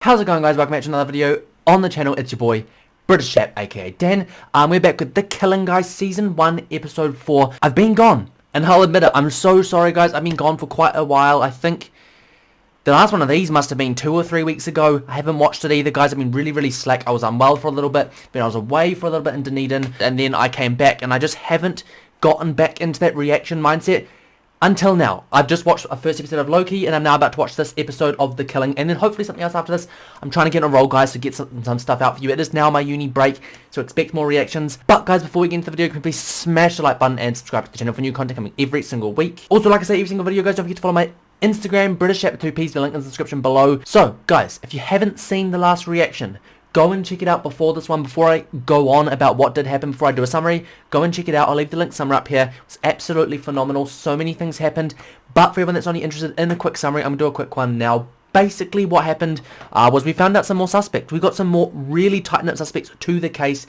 How's it going, guys? Welcome back to another video on the channel. It's your boy British Chap, aka Dan. We're back with The Killing, guys, season 1 episode 4. I've been gone, and I'll admit it, I'm so sorry, guys. I've been gone for quite a while. I think the last one of these must have been 2 or 3 weeks ago. I haven't watched it either, guys. I've been really slack. I was unwell for a little bit, then I was away for a little bit in Dunedin, and then I came back, and I just haven't gotten back into that reaction mindset until now. I've just watched a first episode of Loki, and I'm now about to watch this episode of The Killing, and then hopefully something else after this. I'm trying to get in a roll, guys, to get some stuff out for you. It is now my uni break, so expect more reactions. But, guys, before we get into the video, can you please smash the like button and subscribe to the channel for new content coming every single week. Also, like I say, every single video, guys, don't forget to follow my Instagram, British Chat with 2 P's, the link in the description below. So, guys, if you haven't seen the last reaction, go and check it out before this one, before I go on about what did happen, before I do a summary. Go and check it out. I'll leave the link somewhere up here. It's absolutely phenomenal. So many things happened. But for everyone that's only interested in a quick summary, I'm going to do a quick one now. Basically, what happened was we found out some more suspects. We got some more really tight-knit suspects to the case.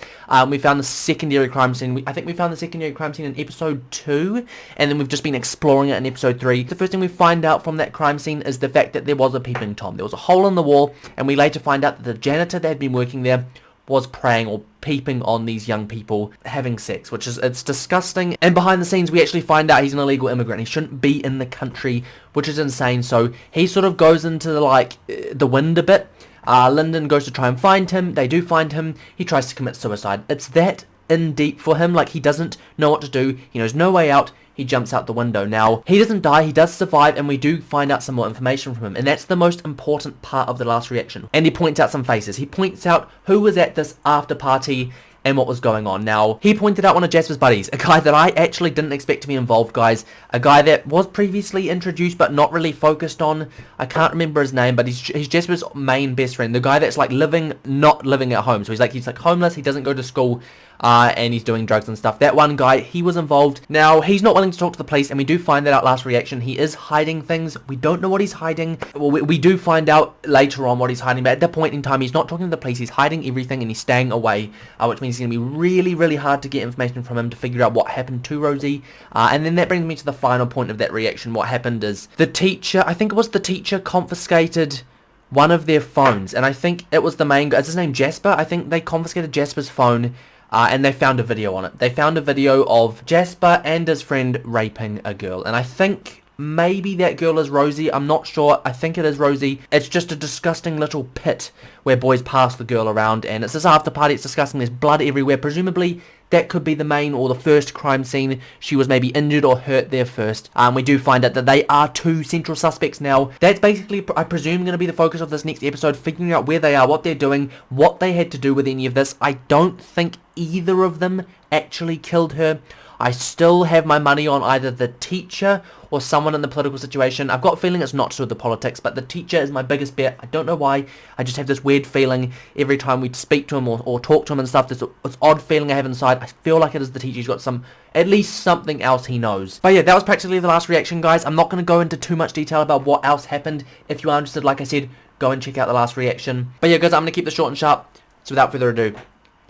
We found the secondary crime scene. I think we found the secondary crime scene in episode 2, and then we've just been exploring it in episode 3. The first thing we find out from that crime scene is the fact that there was a peeping Tom. There was a hole in the wall, and we later find out that the janitor that had been working there was preying or peeping on these young people having sex, which is, it's disgusting. And behind the scenes, we actually find out he's an illegal immigrant. He shouldn't be in the country, which is insane. So he sort of goes into the wind a bit. Lyndon goes to try and find him. They do find him. He tries to commit suicide. It's that in deep for him. Like, he doesn't know what to do. He knows no way out. He jumps out the window. Now, he doesn't die, he does survive, and we do find out some more information from him, and that's the most important part of the last reaction. And he points out some faces. He points out who was at this after party and what was going on. Now, he pointed out one of Jasper's buddies, a guy that I actually didn't expect to be involved, guys. A guy that was previously introduced but not really focused on. I can't remember his name, but he's Jasper's main best friend. The guy that's like not living at home. So he's like homeless, he doesn't go to school, and he's doing drugs and stuff. That one guy, he was involved. Now, he's not willing to talk to the police, and we do find that out last reaction. He is hiding things. We don't know what he's hiding. Well, we do find out later on what he's hiding, but at that point in time, he's not talking to the police. He's hiding everything, and he's staying away, which means it's going to be really hard to get information from him to figure out what happened to Rosie. And then that brings me to the final point of that reaction. What happened is the teacher, I think it was the teacher, confiscated one of their phones, and I think it was the main guy. Is his name Jasper? I think they confiscated Jasper's phone. And they found a video on it. They found a video of Jasper and his friend raping a girl. And I think maybe that girl is Rosie. I'm not sure. I think it is Rosie. It's just a disgusting little pit where boys pass the girl around. And it's this after party. It's disgusting. There's blood everywhere. Presumably, that could be the main or the first crime scene. She was maybe injured or hurt there first. We do find out that they are 2 central suspects now. That's basically, I presume, going to be the focus of this next episode. Figuring out where they are, what they're doing, what they had to do with any of this. I don't think either of them actually killed her. I still have my money on either the teacher or someone in the political situation. I've got a feeling it's not to do with the politics, but the teacher is my biggest bet. I don't know why. I just have this weird feeling every time we speak to him or talk to him and stuff. This odd feeling I have inside. I feel like it is the teacher. He's got at least something else he knows. But yeah, that was practically the last reaction, guys. I'm not going to go into too much detail about what else happened. If you are interested, like I said, go and check out the last reaction. But yeah, guys, I'm going to keep this short and sharp. So without further ado,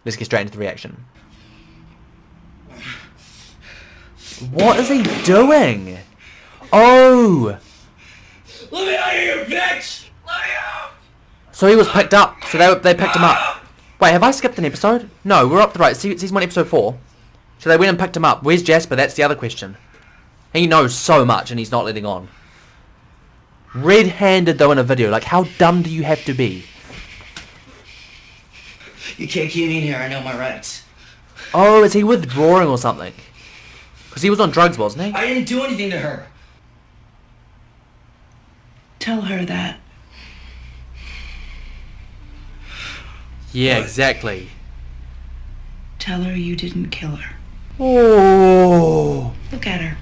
let's get straight into the reaction. What is he doing? Oh! Let me out of here, bitch! Let me out! So he was picked up. So they picked him up. Wait, have I skipped an episode? No, we're up to right. Season 1, episode 4. So they went and picked him up. Where's Jasper? That's the other question. He knows so much and he's not letting on. Red-handed though in a video. Like, how dumb do you have to be? You can't keep me in here. I know my rights. Oh, is he withdrawing or something? Because he was on drugs, wasn't he? I didn't do anything to her. Tell her that. Yeah, exactly. Tell her you didn't kill her. Oh. Look at her.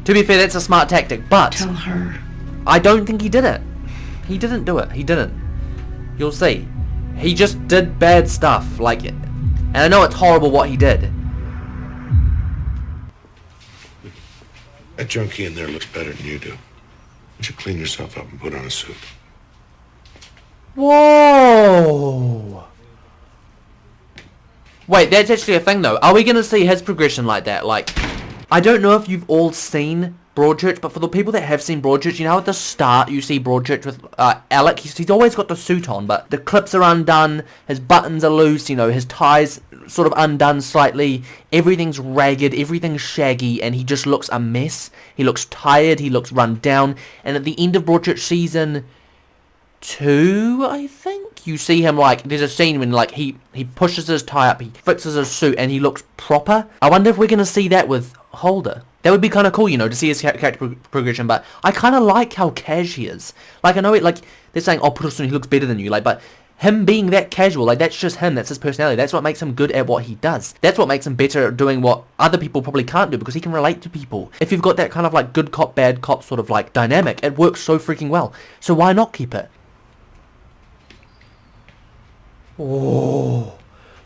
To be fair, that's a smart tactic, but Tell her. I don't think he did it. He didn't do it. He didn't. You'll see. He just did bad stuff, like it. And I know it's horrible what he did. That junkie in there looks better than you do. Why don't you clean yourself up and put on a suit? Whoa! Wait, that's actually a thing though. Are we going to see his progression like that? Like, I don't know if you've all seen Broadchurch, but for the people that have seen Broadchurch, you know at the start you see Broadchurch with Alec, he's always got the suit on, but the clips are undone, his buttons are loose, you know, his tie's sort of undone slightly, everything's ragged, everything's shaggy, and he just looks a mess. He looks tired, he looks run down, and at the end of Broadchurch season 2, I think, you see him, like, there's a scene when, like, he pushes his tie up, he fixes his suit, and he looks proper. I wonder if we're going to see that with Holder. That would be kind of cool, you know, to see his character progression, but I kind of like how cash he is. Like, I know it, like, they're saying, oh, put us on, he looks better than you, like, but him being that casual, like, that's just him, that's his personality, that's what makes him good at what he does. That's what makes him better at doing what other people probably can't do, because he can relate to people. If you've got that kind of, like, good cop, bad cop sort of, like, dynamic, it works so freaking well. So why not keep it? Oh,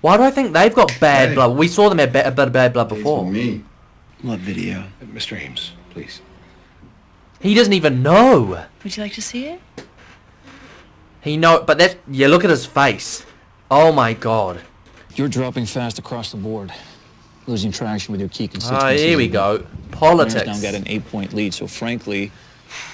why do I think they've got bad blood? We saw them have a bit of bad blood before. Me. What video? Mr. Ames, please. He doesn't even know. Would you like to see it? He know, but that's, yeah, look at his face. Oh my god. You're dropping fast across the board, losing traction with your key constituencies. Oh, here we go. Politics. Now got an 8-point lead, so frankly,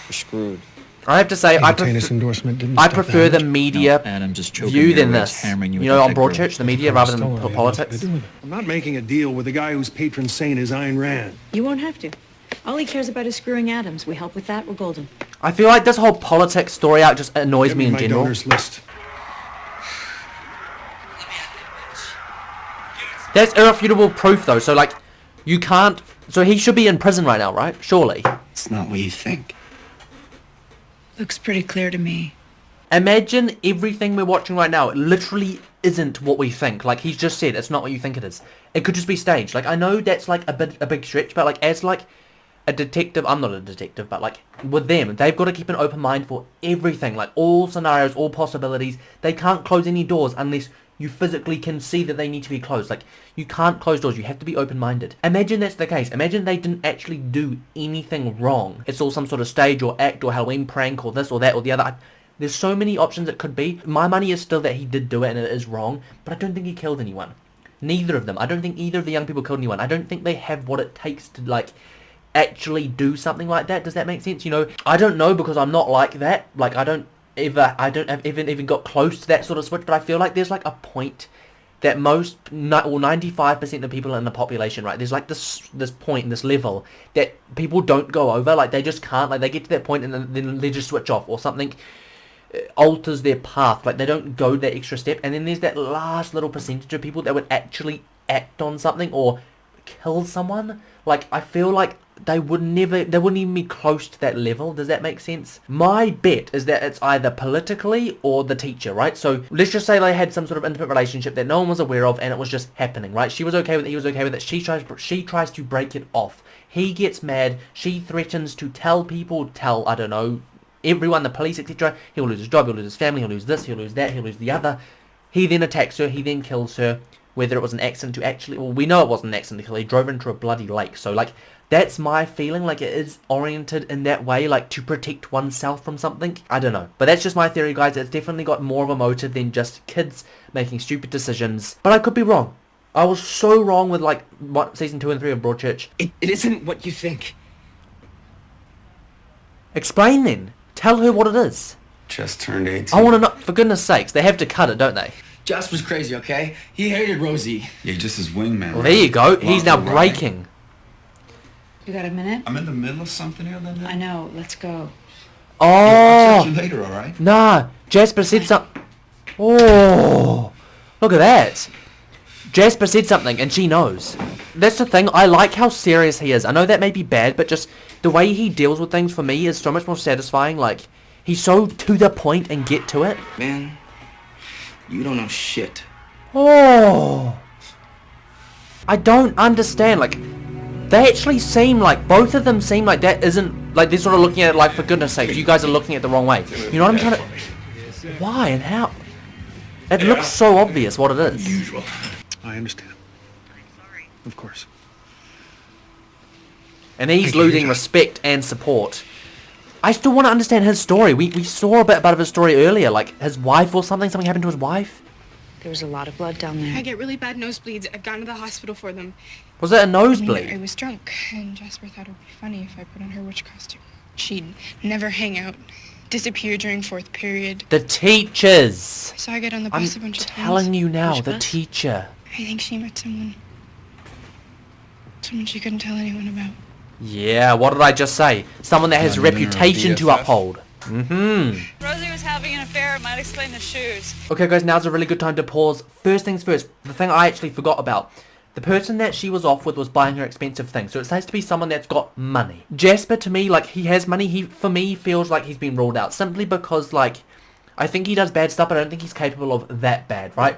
we're screwed. I have to say, I prefer the media And I'm just choking view your than ribs, this. hammering you You with know, that on girl. Broadchurch, the media, rather than politics. I'm not making a deal with a guy whose patron saint is Ayn Rand. You won't have to. All he cares about is screwing Adams. We help with that, we're golden. I feel like this whole politics story out just annoys Give me in my general. donors list. That's irrefutable proof, though. So, like, you can't... So he should be in prison right now, right? Surely. It's not what you think. Looks pretty clear to me. Imagine everything we're watching right now. It literally isn't what we think. Like, he's just said, it's not what you think it is. It could just be staged. Like, I know that's, like, a big stretch, but, like, as, like, a detective... I'm not a detective, but, like, with them, they've got to keep an open mind for everything. Like, all scenarios, all possibilities. They can't close any doors unless you physically can see that they need to be closed. Like, you can't close doors. You have to be open-minded. Imagine that's the case. Imagine they didn't actually do anything wrong. It's all some sort of stage or act or Halloween prank or this or that or the other. There's so many options it could be. My money is still that he did do it and it is wrong, but I don't think he killed anyone. Neither of them. I don't think either of the young people killed anyone. I don't think they have what it takes to, like, actually do something like that. Does that make sense? You know, I don't know because I'm not like that. Like, I don't have even got close to that sort of switch, but I feel like there's, like, a point that most, or 95% of people in the population, right, there's, like, this point, this level, that people don't go over, like, they just can't, like, they get to that point and then they just switch off, or something alters their path, like, they don't go that extra step, and then there's that last little percentage of people that would actually act on something, or kill someone. Like, I feel like they wouldn't even be close to that level. Does that make sense? My bet is that it's either politically or the teacher, right? So let's just say they had some sort of intimate relationship that no one was aware of and it was just happening, right? She was okay with it, he was okay with it. She tries to break it off. He gets mad. She threatens to tell people, I don't know, everyone, the police, etc. He'll lose his job, he'll lose his family, he'll lose this, he'll lose that, he'll lose the other. He then attacks her, he then kills her. Whether it was an accident to actually... Well, we know it wasn't an accident because he drove into a bloody lake. So, like, that's my feeling. Like, it is oriented in that way, like, to protect oneself from something. I don't know. But that's just my theory, guys. It's definitely got more of a motive than just kids making stupid decisions. But I could be wrong. I was so wrong with, like, season 2 and 3 of Broadchurch. It isn't what you think. Explain, then. Tell her what it is. Just turned 18. I want to know... For goodness sakes, they have to cut it, don't they? Jasper's crazy, okay? He hated Rosie. Yeah, just his wingman. Well, there you go. He's now Right. breaking. You got a minute? I'm in the middle of something here, Linda. I know. Let's go. I'll Oh! catch you later, all right? Nah, Jasper said something. Oh, look at that. Jasper said something and she knows. That's the thing, I like how serious he is. I know that may be bad, but just the way he deals with things for me is so much more satisfying. Like, he's so to the point and get to it. Man, you don't know shit. Oh. I don't understand, like, they actually seem like, both of them seem like that isn't, like, they're sort of looking at it like, for goodness sake, you guys are looking at it the wrong way. You know what I'm trying to... Why and how? It looks so obvious what it is. Usual. I understand. Of course. And he's losing respect and support. I still want to understand his story. We saw a bit about his story earlier, like his wife or something. Something happened to his wife. There was a lot of blood down I there. get really bad nosebleeds. I've gone to the hospital for them. Was it a I nosebleed? was drunk, and Jasper thought it would be funny if I put on her witch costume. She'd never hang out, disappear during fourth period. The teachers. So I get on the I'm bus a bunch of telling times. you now, Which the bus? teacher. I think she met someone. Someone she couldn't tell anyone about. Yeah, what did I just say? Someone that has a Not even her reputation to BFF? uphold. Rosie was having an affair. It might explain the shoes. Okay guys, now's a really good time to pause. First things first, the thing I actually forgot about. The person that she was off with was buying her expensive things, so it has to be someone that's got money. Jasper, to me, like, he has money. He, for me, feels like he's been ruled out simply because, like, I think he does bad stuff, but I don't think he's capable of that bad, right?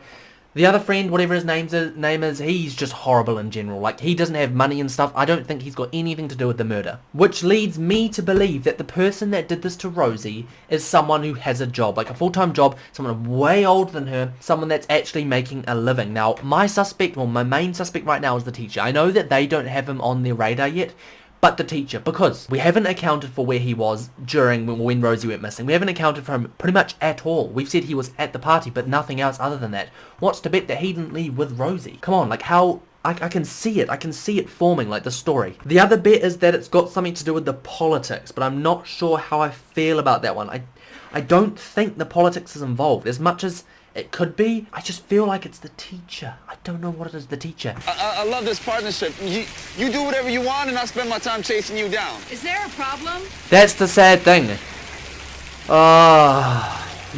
The other friend, whatever his name is, he's just horrible in general. Like, he doesn't have money and stuff. I don't think he's got anything to do with the murder. Which leads me to believe that the person that did this to Rosie is someone who has a job. Like, a full-time job, someone way older than her, someone that's actually making a living. Now, my main suspect right now is the teacher. I know that they don't have him on their radar yet, but the teacher, because we haven't accounted for where he was during when Rosie went missing. We haven't accounted for him pretty much at all. We've said he was at the party, but nothing else other than that. What's to bet that he didn't leave with Rosie? Come on, like, how... I can see it. I can see it forming, like, the story. The other bet is that it's got something to do with the politics, but I'm not sure how I feel about that one. I don't think the politics is involved. As much as it could be, I just feel like it's the teacher. I don't know what it is, the teacher. I love this partnership. You do whatever you want, and I'll spend my time chasing you down. Is there a problem? That's the sad thing.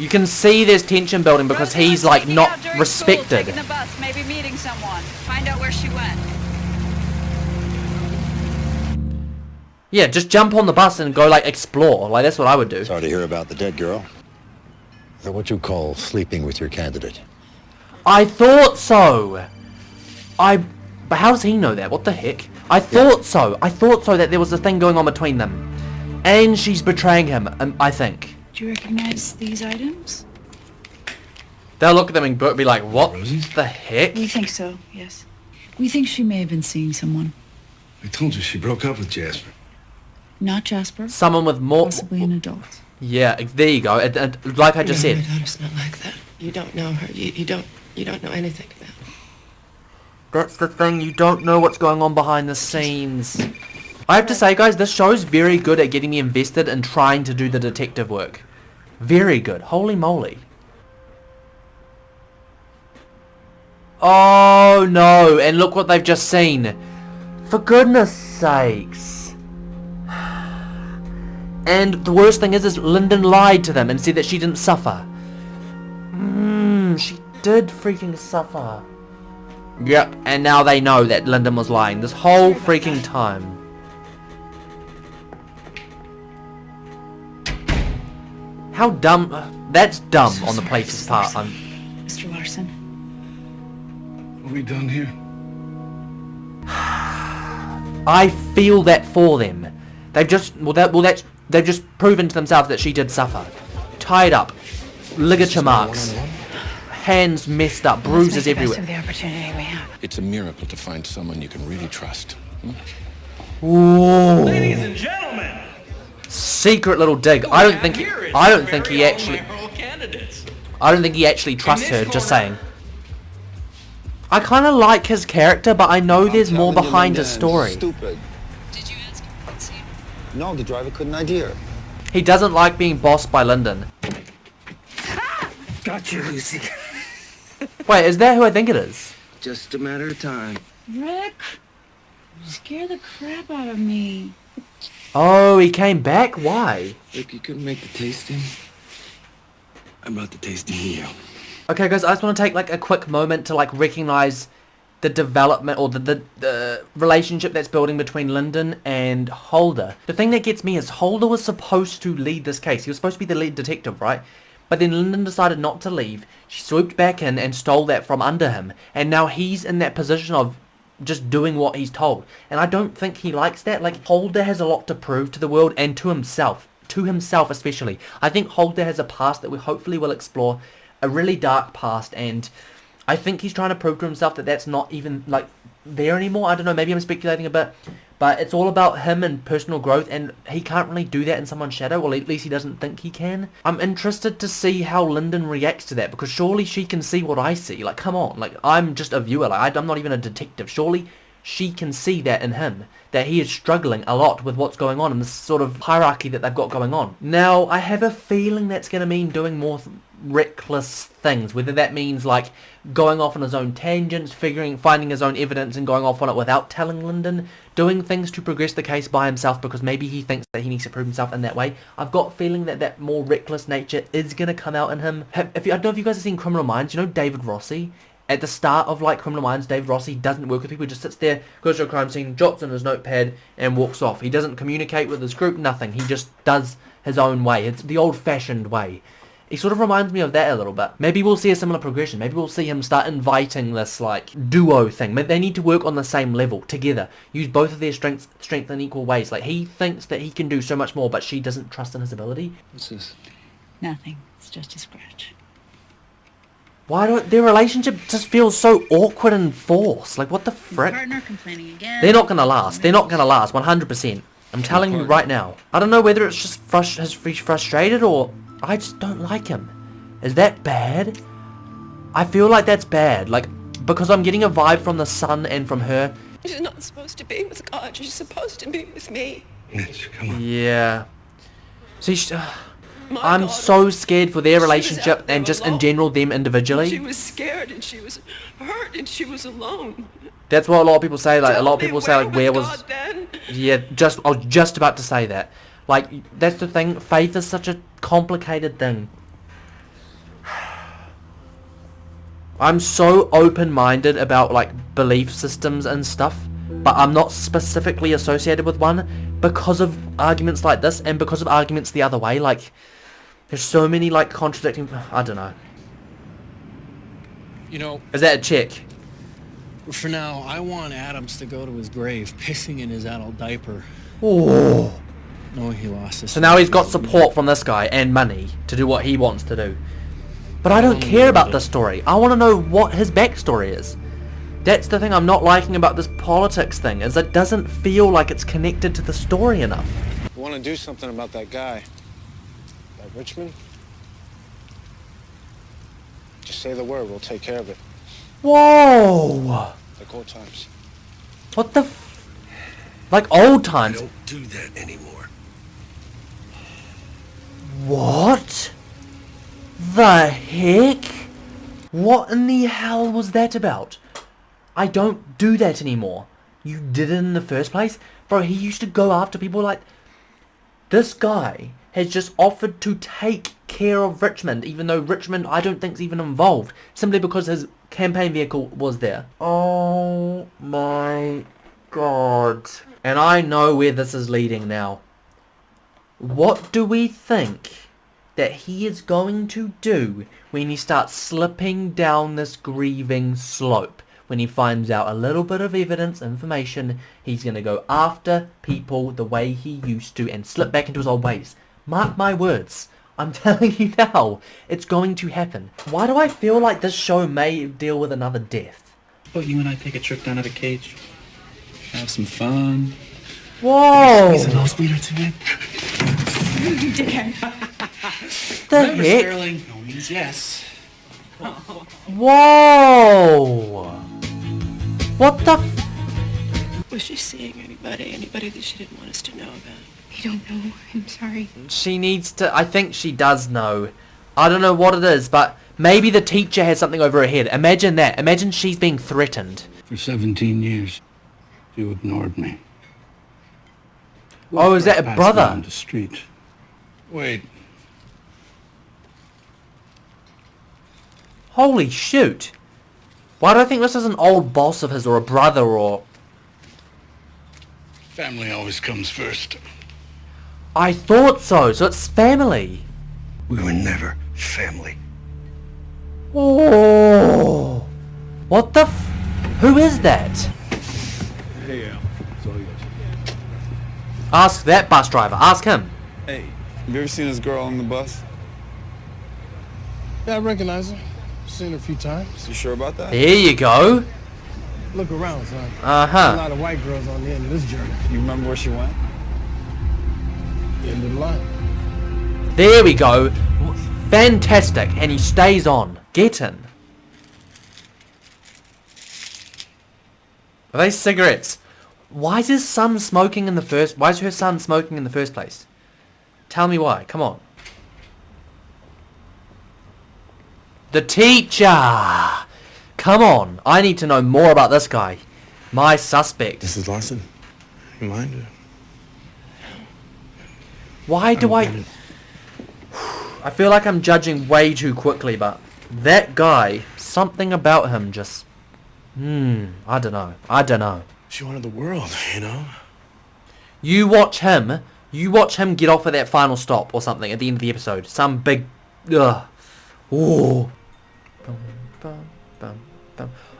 You can see there's tension building because Rosie he's was like sneaking not out during respected. School, taking the bus, maybe meeting someone. Find out where she went. Yeah, just jump on the bus and go like explore. Like that's what I would do. Sorry to hear about the dead girl. Is that what you call sleeping with your candidate? I thought so. But how does he know that? What the heck? I thought so. I thought so that there was a thing going on between them. And she's betraying him, I think. Do you recognize these items? They'll look at them and be like, what Rosie's? the heck? We think so, yes. We think she may have been seeing someone. I told you she broke up with Jasper. Not Jasper, Someone with more... possibly an adult. Yeah, there you go. Like I just said. My daughter's not like that. You don't know her. You don't know anything about her. That's the thing, you don't know what's going on behind the scenes. I have to say, guys, this show's very good at getting me invested in trying to do the detective work. Very good. Holy moly. Oh, no. And look what they've just seen. For goodness sakes. And the worst thing is Lyndon lied to them and said that she didn't suffer. She did freaking suffer. Yep, and now they know that Lyndon was lying this whole freaking time. How dumb. That's dumb on the place's part. Mr. Larson. What are we done here? I feel that for them. They've just they've just proven to themselves that she did suffer. Tied up, ligature marks, hands messed up, bruises everywhere. The opportunity we have. It's a miracle to find someone you can really trust. Ooh. Ladies and gentlemen, Secret little dig. I don't think he actually trusts her, just saying. I kind of like his character, but I know there's more behind his story. Stupid. Did you ask him to see? No, the driver couldn't ID her. He doesn't like being bossed by Lyndon. Got you, Lucy. Wait, is that who I think it is? Just a matter of time. Rick, you scare the crap out of me. Oh, he came back? Why? Look, you couldn't make the tasting. I brought the tasting to you. Okay, guys, I just want to take like a quick moment to like recognize the development or the relationship that's building between Lyndon and Holder. The thing that gets me is Holder was supposed to lead this case. He was supposed to be the lead detective, right? But then Lyndon decided not to leave. She swooped back in and stole that from under him. And now he's in that position of just doing what he's told. And I don't think he likes that. Like, Holder has a lot to prove to the world and to himself. To himself especially. I think Holder has a past that we hopefully will explore. A really dark past. And I think he's trying to prove to himself that that's not even, like, there anymore. I don't know. Maybe I'm speculating a bit. But it's all about him and personal growth, and he can't really do that in someone's shadow, or at least he doesn't think he can. I'm interested to see how Lyndon reacts to that, because surely she can see what I see. Like, come on, like, I'm just a viewer, like, I'm not even a detective. Surely she can see that in him, that he is struggling a lot with what's going on in this sort of hierarchy that they've got going on. Now, I have a feeling that's going to mean doing more reckless things, whether that means like going off on his own tangents, finding his own evidence and going off on it without telling Lyndon, doing things to progress the case by himself because maybe he thinks that he needs to prove himself in that way. I've got a feeling that that more reckless nature is going to come out in him. I don't know if you guys have seen Criminal Minds. You know David Rossi? At the start of like Criminal Minds, David Rossi doesn't work with people. He just sits there, goes to a crime scene, jots in his notepad and walks off. He doesn't communicate with his group, nothing. He just does his own way. It's the old-fashioned way. He sort of reminds me of that a little bit. Maybe we'll see a similar progression. Maybe we'll see him start inviting this like duo thing. Maybe they need to work on the same level together. Use both of their strengths in equal ways. Like he thinks that he can do so much more, but she doesn't trust in his ability. What's this? Nothing. It's just a scratch. Why don't their relationship just feels so awkward and forced? Like what the frick? Partner complaining again. They're not gonna last. They're not gonna last. 100%. I'm telling you right now. I don't know whether it's just he's frustrated or I just don't like him. Is that bad? I feel like that's bad. Like because I'm getting a vibe from the son and from her. She's not supposed to be with God. She's supposed to be with me. Mitch, come on. Yeah. See, I'm so scared for their relationship and just in general them individually. She was scared and she was hurt and she was alone. That's what a lot of people say. Like a lot of people say, like, where was? God then? Yeah, I was just about to say that. Like that's the thing. Faith is such a complicated thing. I'm so open-minded about like belief systems and stuff, but I'm not specifically associated with one because of arguments like this and because of arguments the other way. Like there's so many like contradicting. I don't know. You know, is that a check? For now, I want Adams to go to his grave, pissing in his adult diaper. Oh. Knowing he lost his. So now he's got support from this guy and money to do what he wants to do. But I don't care about this story. I want to know what his backstory is. That's the thing I'm not liking about this politics thing, is it doesn't feel like it's connected to the story enough. You want to do something about that guy? That Richmond? Just say the word, we'll take care of it. Whoa! Like old times. What the like old times? I don't do that anymore. What? The heck? What in the hell was that about? I don't do that anymore. You did it in the first place? Bro, he used to go after people like... This guy has just offered to take care of Richmond, even though Richmond I don't think's even involved, simply because his campaign vehicle was there. Oh my god. And I know where this is leading now. What do we think that he is going to do when he starts slipping down this grieving slope? When he finds out a little bit of evidence, information, he's going to go after people the way he used to and slip back into his old ways. Mark my words. I'm telling you now, it's going to happen. Why do I feel like this show may deal with another death? Well, you and I take a trip down to the cage. Have some fun. Whoa! Squeeze a nose bleeder to it. The Remember, heck? Sterling, no means yes. Whoa! What the Was she seeing anybody that she didn't want us to know about? I don't know. I'm sorry. She needs to... I think she does know. I don't know what it is, but maybe the teacher has something over her head. Imagine that. Imagine she's being threatened. For 17 years, you ignored me. Oh, is that a Passed brother? down the street. Wait. Holy shoot. Why do I think this is an old boss of his or a brother or... Family always comes first. I thought so. So it's family. We were never family. Oh. What the Who is that? Hey, Al. It's all yours. Ask that bus driver. Ask him. Hey, have you ever seen this girl on the bus? Yeah, I recognize her. Seen her a few times. You sure about that? There you go. Look around, son. Uh-huh. A lot of white girls on the end of this journey. You remember where she went? End of the line. There we go. Fantastic. And he stays on. Get in. Are they cigarettes? Why is his son smoking in the first... Why is her son smoking in the first place? Tell me why. Come on. The teacher! Come on. I need to know more about this guy. My suspect. Mrs. Lawson, you mind? Why do I feel like I'm judging way too quickly, but that guy, something about him just... I don't know. She wanted the world, you know? You watch him get off at that final stop or something at the end of the episode. Some big... Ugh. Ooh.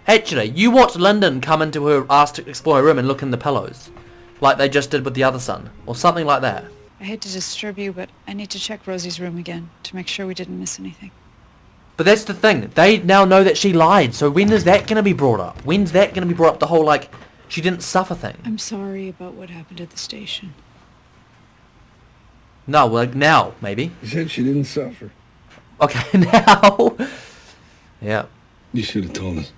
Actually, you watch Lyndon come into her ask to explore her room and look in the pillows. Like they just did with the other son. Or something like that. I hate to disturb you, but I need to check Rosie's room again to make sure we didn't miss anything. But that's the thing. They now know that she lied. So when is that going to be brought up? When's that going to be brought up? The whole, like, she didn't suffer thing. I'm sorry about what happened at the station. No, like now, maybe. You said she didn't suffer. Okay, now. Yeah. You should have told us.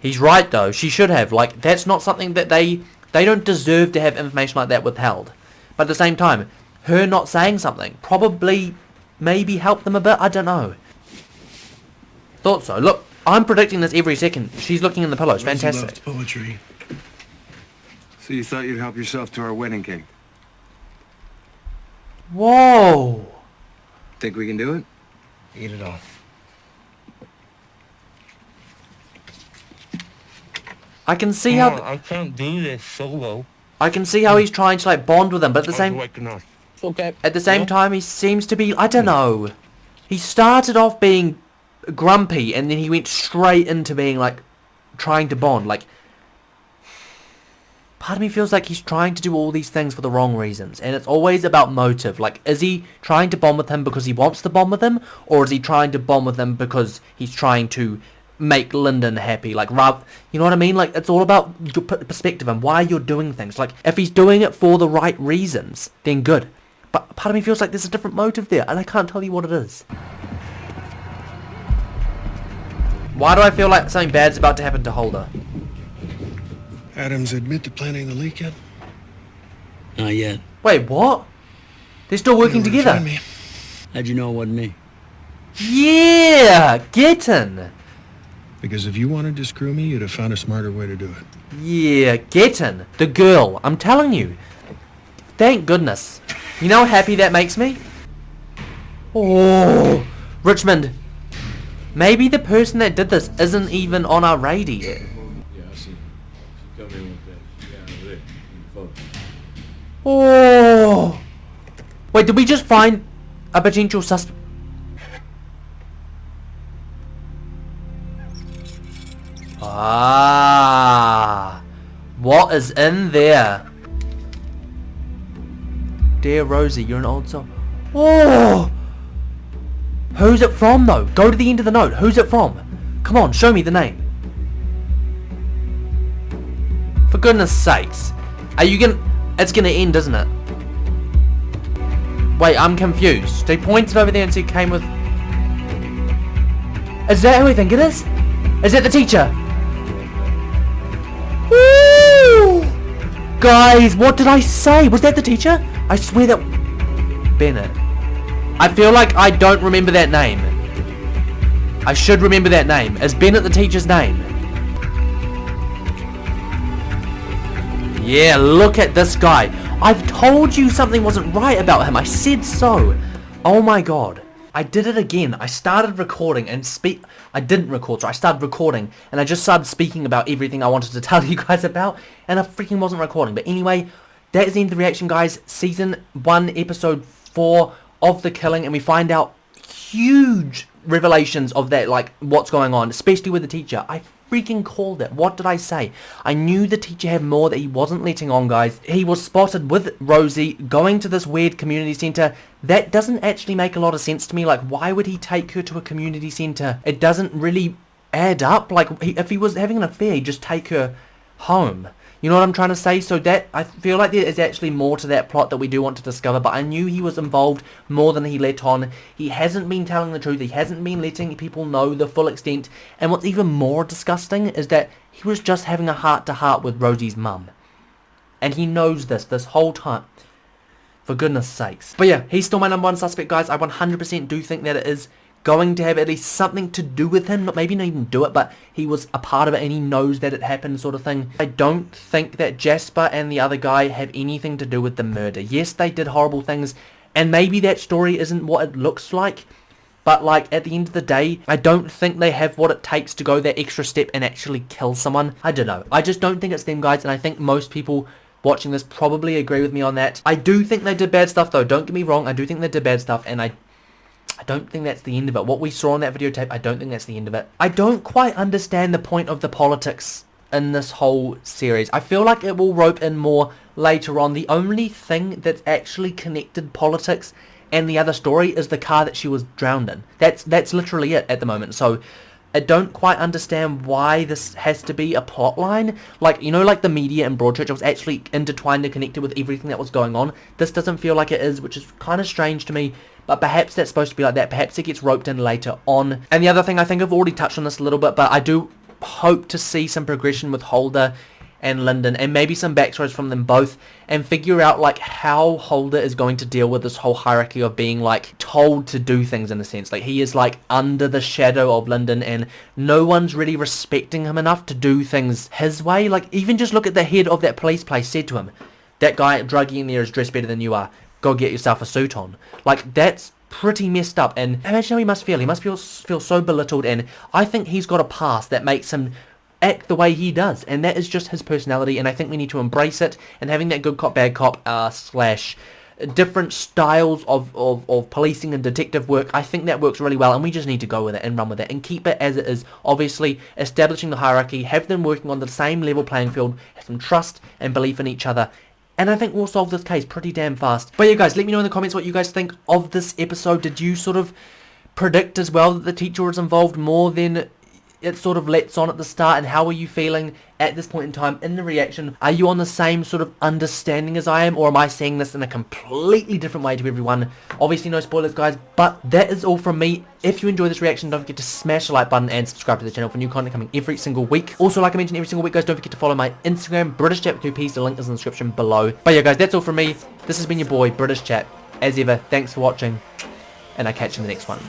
He's right, though. She should have. Like, that's not something that they don't deserve to have information like that withheld. But at the same time, her not saying something probably maybe helped them a bit. I don't know. Thought so. Look, I'm predicting this every second. She's looking in the pillows. Rosie Fantastic. loved poetry. So you thought you'd help yourself to our wedding cake? Whoa. Think we can do it? Eat it all. I can see how... I can't do this solo. I can see how he's trying to, like, bond with him, but at the same... Okay. At the same time, he seems to be... I don't know. He started off being grumpy, and then he went straight into being, like, trying to bond. Like, part of me feels like he's trying to do all these things for the wrong reasons, and it's always about motive. Like, is he trying to bond with him because he wants to bond with him, or is he trying to bond with him because he's trying to make Lyndon happy? Like, rather, you know what I mean? Like, it's all about your perspective and why you're doing things. Like, if he's doing it for the right reasons, then good. But part of me feels like there's a different motive there, and I can't tell you what it is. Why do I feel like something bad's about to happen to Holder? Adams admit to planting the leak yet? Not yet. Wait, what? They're still working You know where to together? find me. How'd you know it wasn't me? Yeah! Get in! Because if you wanted to screw me, you'd have found a smarter way to do it. Yeah, get in. The girl. I'm telling you. Thank goodness. You know how happy that makes me? Oh, Richmond. Maybe the person that did this isn't even on our radar yet. Yeah, I see. She come in with that. Yeah, over there. In the photo. Oh. Wait, did we just find a potential suspect? Ah. What is in there? Dear Rosie, you're an old soul. Oh! Who's it from, though? Go to the end of the note. Who's it from? Come on, show me the name. For goodness sakes. Are you gonna... It's gonna end, isn't it? Wait, I'm confused. They pointed over there and said came with... Is that who I think it is? Is that the teacher? Woo! Guys, what did I say? Was that the teacher? I swear that... Bennett. I feel like I don't remember that name. I should remember that name. Is Bennett the teacher's name? Yeah, look at this guy. I've told you something wasn't right about him. I said so. Oh my god. I did it again. I started recording and I didn't record, so I started recording and I just started speaking about everything I wanted to tell you guys about, and I freaking wasn't recording. But anyway, that is the end of the reaction, guys. Season 1, episode 4 of The Killing, and we find out huge revelations of that, like what's going on, especially with the teacher. I freaking called it. What did I say? I knew the teacher had more that he wasn't letting on, guys. He was spotted with Rosie going to this weird community centre. That doesn't actually make a lot of sense to me. Like, why would he take her to a community centre? It doesn't really add up. Like, if he was having an affair, he'd just take her home. You know what I'm trying to say? So that, I feel like there is actually more to that plot that we do want to discover, but I knew he was involved more than he let on. He hasn't been telling the truth. He hasn't been letting people know the full extent. And what's even more disgusting is that he was just having a heart-to-heart with Rosie's mum. And he knows this whole time. For goodness sakes. But yeah, he's still my number one suspect, guys. I 100% do think that it is going to have at least something to do with him. Maybe not even do it, but he was a part of it and he knows that it happened, sort of thing. I don't think that Jasper and the other guy have anything to do with the murder. Yes, they did horrible things, and maybe that story isn't what it looks like, but like at the end of the day, I don't think they have what it takes to go that extra step and actually kill someone. I don't know. I just don't think it's them, guys, and I think most people watching this probably agree with me on that. I do think they did bad stuff, though. Don't get me wrong. I do think they did bad stuff, and I don't think that's the end of it. What we saw on that videotape, I don't think that's the end of it. I don't quite understand the point of the politics in this whole series. I feel like it will rope in more later on. The only thing that's actually connected politics and the other story is the car that she was drowned in. That's literally it at the moment. So I don't quite understand why this has to be a plot line. Like, you know, like the media in Broadchurch, it was actually intertwined and connected with everything that was going on. This doesn't feel like it is, which is kind of strange to me. But perhaps that's supposed to be like that. Perhaps it gets roped in later on. And the other thing, I think I've already touched on this a little bit, but I do hope to see some progression with Holder and Lyndon, and maybe some backstories from them both, and figure out like how Holder is going to deal with this whole hierarchy of being like told to do things, in a sense. Like, he is like under the shadow of Lyndon, and no one's really respecting him enough to do things his way. Like, even just look at the head of that police place said to him, that guy druggie in there is dressed better than you are. Go get yourself a suit on. Like, that's pretty messed up, and imagine how he must feel. He must feel so belittled, and I think he's got a past that makes him act the way he does, and that is just his personality, and I think we need to embrace it. And having that good cop bad cop slash different styles of policing and detective work, I think that works really well, and we just need to go with it and run with it and keep it as it is. Obviously establishing the hierarchy, have them working on the same level playing field, have some trust and belief in each other, and I think we'll solve this case pretty damn fast. But yeah, guys, let me know in the comments what you guys think of this episode. Did you sort of predict as well that the teacher was involved more than it sort of lets on at the start? And how are you feeling at this point in time in the reaction? Are you on the same sort of understanding as I am, or am I seeing this in a completely different way to everyone? Obviously no spoilers, guys, but that is all from me. If you enjoy this reaction, don't forget to smash the like button and subscribe to the channel for new content coming every single week. Also, like I mentioned, every single week, guys, don't forget to follow my Instagram, British Chap with 2 P's. The link is in the description below. But yeah, guys, that's all from me. This has been your boy, British Chap. As ever, thanks for watching, and I'll catch you in the next one.